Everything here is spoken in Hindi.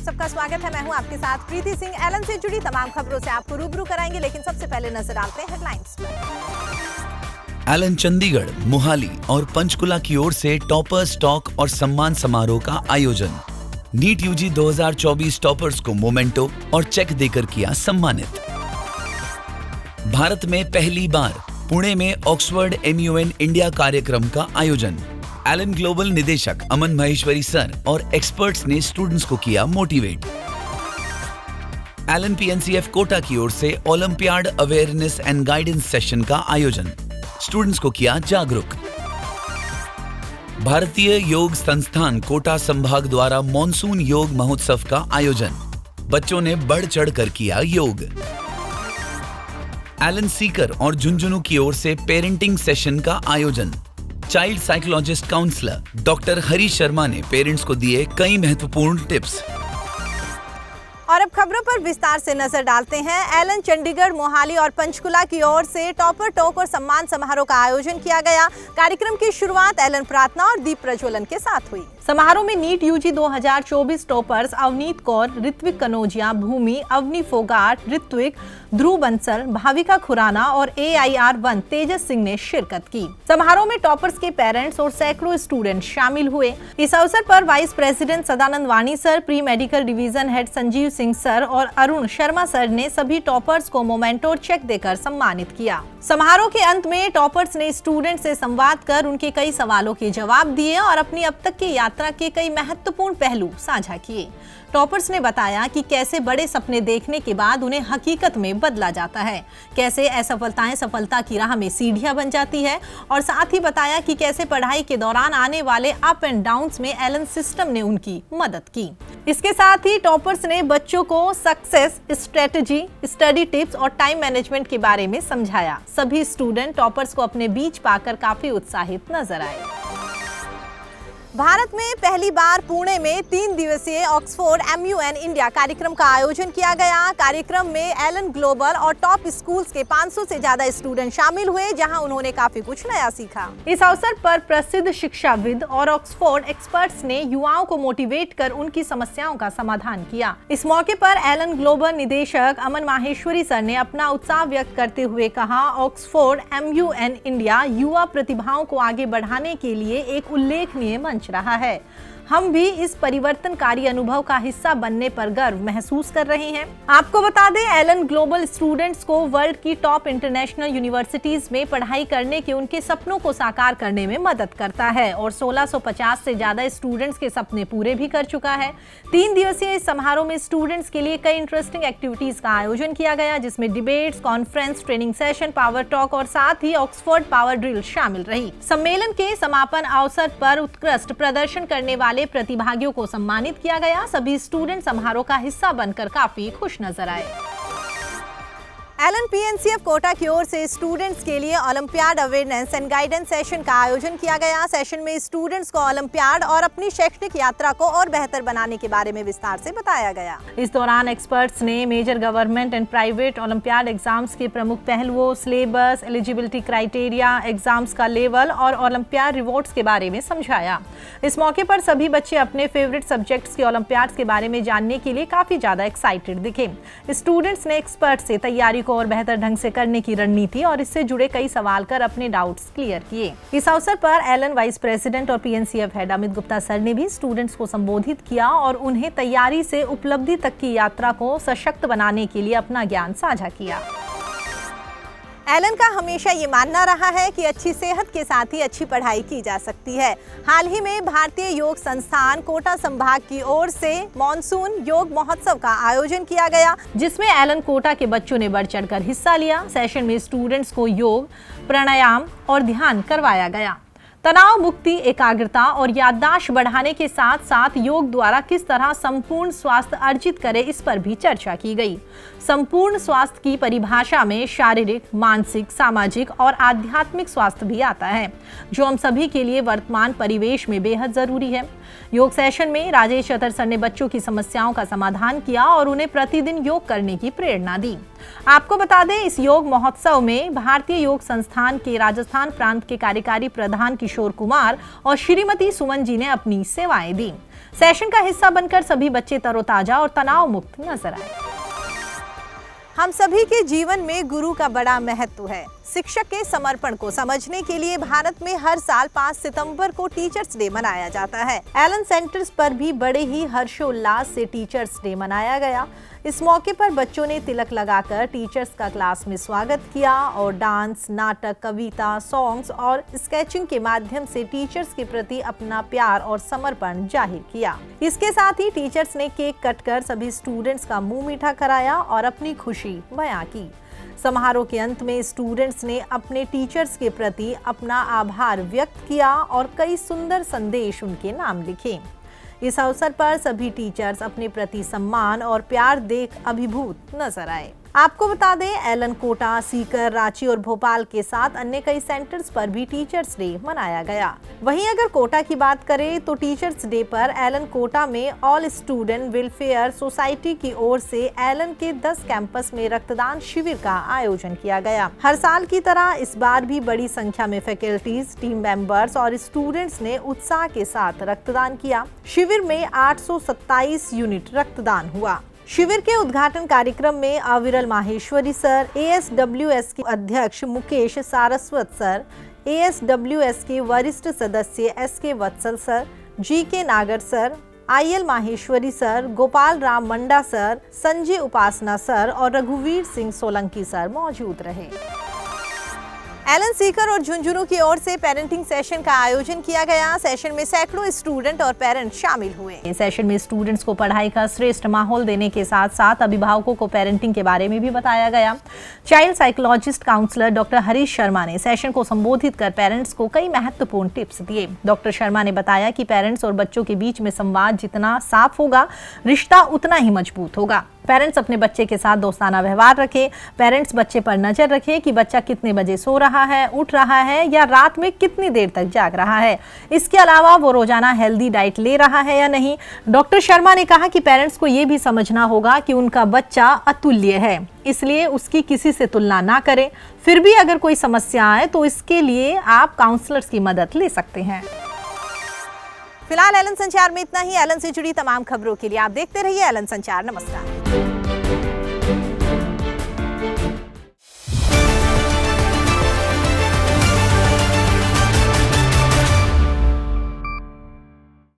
सबका स्वागत है। मैं हूं आपके साथ प्रीति सिंह। एलन से जुड़ी तमाम खबरों से आपको रूबरू कराएंगे, लेकिन सबसे पहले नजर डालते हैं हेडलाइंस पर। एलन चंडीगढ़, मोहाली और पंचकुला की ओर से टॉपर्स टॉक और सम्मान समारोह का आयोजन। नीट यूजी 2024 टॉपर्स को मोमेंटो और चेक देकर किया सम्मानित। भारत में पहली बार पुणे में ऑक्सफोर्ड MUN इंडिया कार्यक्रम का आयोजन। एलन ग्लोबल निदेशक अमन महेश्वरी सर और एक्सपर्ट्स ने स्टूडेंट्स को किया मोटिवेट। एलन PNCF कोटा की ओर से olympiad awareness and guidance session का आयोजन। स्टूडेंट्स को किया जागरूक। भारतीय योग संस्थान कोटा संभाग द्वारा मॉनसून योग महोत्सव का आयोजन। बच्चों ने बढ़ चढ़कर किया योग। एलन सीकर और झुंझुनू की ओर से पेरेंटिंग सेशन का आयोजन। चाइल्ड साइकोलॉजिस्ट काउंसलर डॉक्टर हरी शर्मा ने पेरेंट्स को दिए कई महत्वपूर्ण टिप्स। और अब खबरों पर विस्तार से नजर डालते हैं। एलन चंडीगढ़, मोहाली और पंचकुला की ओर से टॉपर टॉक और सम्मान समारोह का आयोजन किया गया। कार्यक्रम की शुरुआत एलन प्रार्थना और दीप प्रज्वलन के साथ हुई। समारोह में NEET UG 2024 toppers Avneet Kaur, Ritvik Kanaujia, Bhumi, Avni Phogat, Ritvik, Dhruv Bansal, Bhavika Khurana और AIR1 तेजस सिंह ने शिरकत की। समारोह में टॉपर्स के पेरेंट्स और सैकड़ों स्टूडेंट शामिल हुए। इस अवसर पर vice president Sadanand Vani sir, pre medical division head Sanjeev Singh sir और अरुण शर्मा सर ने सभी टॉपर्स को मोमेंटो और चेक देकर सम्मानित किया। समारोह के अंत में टॉपर्स ने स्टूडेंट से संवाद कर उनके कई सवालों के जवाब दिए और अपनी अब तक की यात्रा के कई महत्वपूर्ण पहलू साझा किए। टॉपर्स ने बताया कि कैसे बड़े सपने देखने के बाद उन्हें हकीकत में बदला जाता है, कैसे असफलताएं सफलता की राह में सीढ़ियां बन जाती है, और साथ ही बताया कि कैसे पढ़ाई के दौरान आने वाले अप एंड डाउन्स में एलन सिस्टम ने उनकी मदद की। इसके साथ ही टॉपर्स ने बच्चों को सक्सेस स्ट्रेटजी, स्टडी टिप्स और टाइम मैनेजमेंट के बारे में समझाया। सभी स्टूडेंट टॉपर्स को अपने बीच पाकर काफी उत्साहित नजर आए। भारत में पहली बार पुणे में 3 दिवसीय ऑक्सफोर्ड MUN इंडिया कार्यक्रम का आयोजन किया गया। कार्यक्रम में एलन ग्लोबल और टॉप स्कूल्स के 500 से ज्यादा स्टूडेंट शामिल हुए, जहां उन्होंने काफी कुछ नया सीखा। इस अवसर पर प्रसिद्ध शिक्षाविद और ऑक्सफोर्ड एक्सपर्ट्स ने युवाओं को मोटिवेट कर उनकी समस्याओं का समाधान किया। इस मौके पर एलन ग्लोबल निदेशक अमन माहेश्वरी सर ने अपना उत्साह व्यक्त करते हुए कहा, ऑक्सफोर्ड MUN इंडिया युवा प्रतिभाओं को आगे बढ़ाने के लिए एक उल्लेखनीय मंच रहा है। हम भी इस परिवर्तनकारी अनुभव का हिस्सा बनने पर गर्व महसूस कर रहे हैं। आपको बता दें, एलन ग्लोबल स्टूडेंट्स को वर्ल्ड की टॉप इंटरनेशनल यूनिवर्सिटीज में पढ़ाई करने के उनके सपनों को साकार करने में मदद करता है और 1650 से ज्यादा स्टूडेंट्स के सपने पूरे भी कर चुका है। 3 दिवसीय इस समारोह में स्टूडेंट्स के लिए कई इंटरेस्टिंग एक्टिविटीज का आयोजन किया गया, जिसमें debates, conference, training session, power talk और साथ ही ऑक्सफोर्ड पावर ड्रिल शामिल रही। सम्मेलन के समापन अवसर पर उत्कृष्ट प्रदर्शन करने वाले प्रतिभागियों को सम्मानित किया गया। सभी स्टूडेंट समारोह का हिस्सा बनकर काफी खुश नजर आए। एलन PNCF कोटा की ओर से स्टूडेंट्स के लिए olympiad awareness and guidance session का आयोजन किया गया। सेशन में स्टूडेंट्स को ओलंपियाड और अपनी शैक्षणिक यात्रा को और बेहतर बनाने के बारे में विस्तार से बताया गया। इस दौरान एक्सपर्ट्स ने major government and private olympiad exams के प्रमुख पहलुओं, सिलेबस, एलिजिबिलिटी क्राइटेरिया, एग्जाम्स का लेवल और ओलंपियाड रिवॉर्ड्स के बारे में समझाया। इस मौके पर सभी बच्चे अपने फेवरेट सब्जेक्ट्स के ओलंपियाड्स के बारे में जानने के लिए काफी ज्यादा एक्साइटेड दिखे। स्टूडेंट्स ने एक्सपर्ट से तैयारी को और बेहतर ढंग से करने की रणनीति और इससे जुड़े कई सवाल कर अपने डाउट्स क्लियर किए। इस अवसर पर एलन वाइस प्रेसिडेंट और PNCF head Amit Gupta sir ने भी स्टूडेंट्स को संबोधित किया और उन्हें तैयारी से उपलब्धि तक की यात्रा को सशक्त बनाने के लिए अपना ज्ञान साझा किया। एलन का हमेशा ये मानना रहा है कि अच्छी सेहत के साथ ही अच्छी पढ़ाई की जा सकती है। हाल ही में भारतीय योग संस्थान कोटा संभाग की ओर से मॉनसून योग महोत्सव का आयोजन किया गया, जिसमें एलन कोटा के बच्चों ने बढ़ चढ़कर हिस्सा लिया। सेशन में स्टूडेंट्स को योग, प्राणायाम और ध्यान करवाया गया। तनाव मुक्ति, एकाग्रता और याददाश्त बढ़ाने के साथ साथ योग द्वारा किस तरह संपूर्ण स्वास्थ्य अर्जित करें, इस पर भी चर्चा की गई। संपूर्ण स्वास्थ्य की परिभाषा में शारीरिक, मानसिक, सामाजिक और आध्यात्मिक स्वास्थ्य भी आता है, जो हम सभी के लिए वर्तमान परिवेश में बेहद जरूरी है। योग सेशन में राजेश चतर सर ने बच्चों की समस्याओं का समाधान किया और उन्हें प्रतिदिन योग करने की प्रेरणा दी। आपको बता दें, इस योग महोत्सव में भारतीय योग संस्थान के राजस्थान प्रांत के कार्यकारी प्रधान किशोर कुमार और श्रीमती सुमन जी ने अपनी सेवाएं दी। सेशन का हिस्सा बनकर सभी बच्चे तरोताजा और तनाव मुक्त नजर आए। हम सभी के जीवन में गुरु का बड़ा महत्व है। शिक्षक के समर्पण को समझने के लिए भारत में हर साल 5 सितंबर को टीचर्स डे मनाया जाता है। एलन सेंटर्स पर भी बड़े ही हर्षोल्लास से टीचर्स डे मनाया गया। इस मौके पर बच्चों ने तिलक लगाकर टीचर्स का क्लास में स्वागत किया और डांस, नाटक, कविता, सॉन्ग्स और स्केचिंग के माध्यम से टीचर्स के प्रति अपना प्यार और समर्पण जाहिर किया। इसके साथ ही टीचर्स ने केक कट कर सभी स्टूडेंट्स का मुंह मीठा कराया और अपनी खुशी बयां की। समारोह के अंत में स्टूडेंट्स ने अपने टीचर्स के प्रति अपना आभार व्यक्त किया और कई सुंदर संदेश उनके नाम लिखे। इस अवसर पर सभी टीचर्स अपने प्रति सम्मान और प्यार देख अभिभूत नजर आए। आपको बता दें, एलन, कोटा, सीकर, रांची और भोपाल के साथ अन्य कई सेंटर्स पर भी टीचर्स डे मनाया गया। वहीं अगर कोटा की बात करें तो टीचर्स डे पर एलन कोटा में ऑल स्टूडेंट वेलफेयर सोसाइटी की ओर से एलन के 10 कैंपस में रक्तदान शिविर का आयोजन किया गया। हर साल की तरह इस बार भी बड़ी संख्या में फैकल्टीज, टीम मेंबर्स और स्टूडेंट्स ने उत्साह के साथ रक्तदान किया। शिविर में 827 यूनिट रक्तदान हुआ। शिविर के उद्घाटन कार्यक्रम में अविरल माहेश्वरी सर, ASWS के अध्यक्ष मुकेश सारस्वत सर, ASWS के वरिष्ठ सदस्य SK Vatsal sir, GK Nagar sir, IL Maheshwari sir, Gopal Ram Manda sir, Sanjay Upasana sir और रघुवीर सिंह सोलंकी सर मौजूद रहे। एलन, सीकर और झुंझुनू की ओर से पेरेंटिंग सेशन का आयोजन किया गया। सेशन में सैकड़ों स्टूडेंट और पेरेंट्स शामिल हुए। सेशन में स्टूडेंट्स को पढ़ाई का श्रेष्ठ माहौल देने के साथ साथ अभिभावकों को पेरेंटिंग के बारे में भी बताया गया। Child psychologist counsellor doctor Harish Sharma ने सेशन को संबोधित कर पेरेंट्स को कई महत्वपूर्ण टिप्स दिए। डॉक्टर शर्मा ने बताया कि पेरेंट्स और बच्चों के बीच में संवाद जितना साफ होगा, रिश्ता उतना ही मजबूत होगा। पेरेंट्स अपने बच्चे के साथ दोस्ताना व्यवहार रखें। पेरेंट्स बच्चे पर नजर रखें कि बच्चा कितने बजे सो रहा है, उठ रहा है या रात में कितनी देर तक जाग रहा है। इसके अलावा वो रोजाना हेल्दी डाइट ले रहा है या नहीं। डॉक्टर शर्मा ने कहा कि पेरेंट्स को ये भी समझना होगा कि उनका बच्चा अतुल्य है, इसलिए उसकी किसी से तुलना ना करें। फिर भी अगर कोई समस्या आए तो इसके लिए आप काउंसलर्स की मदद ले सकते हैं। फिलहाल एलन संचार में इतना ही। एलन से जुड़ी तमाम खबरों के लिए आप देखते रहिए एलन संचार। नमस्कार।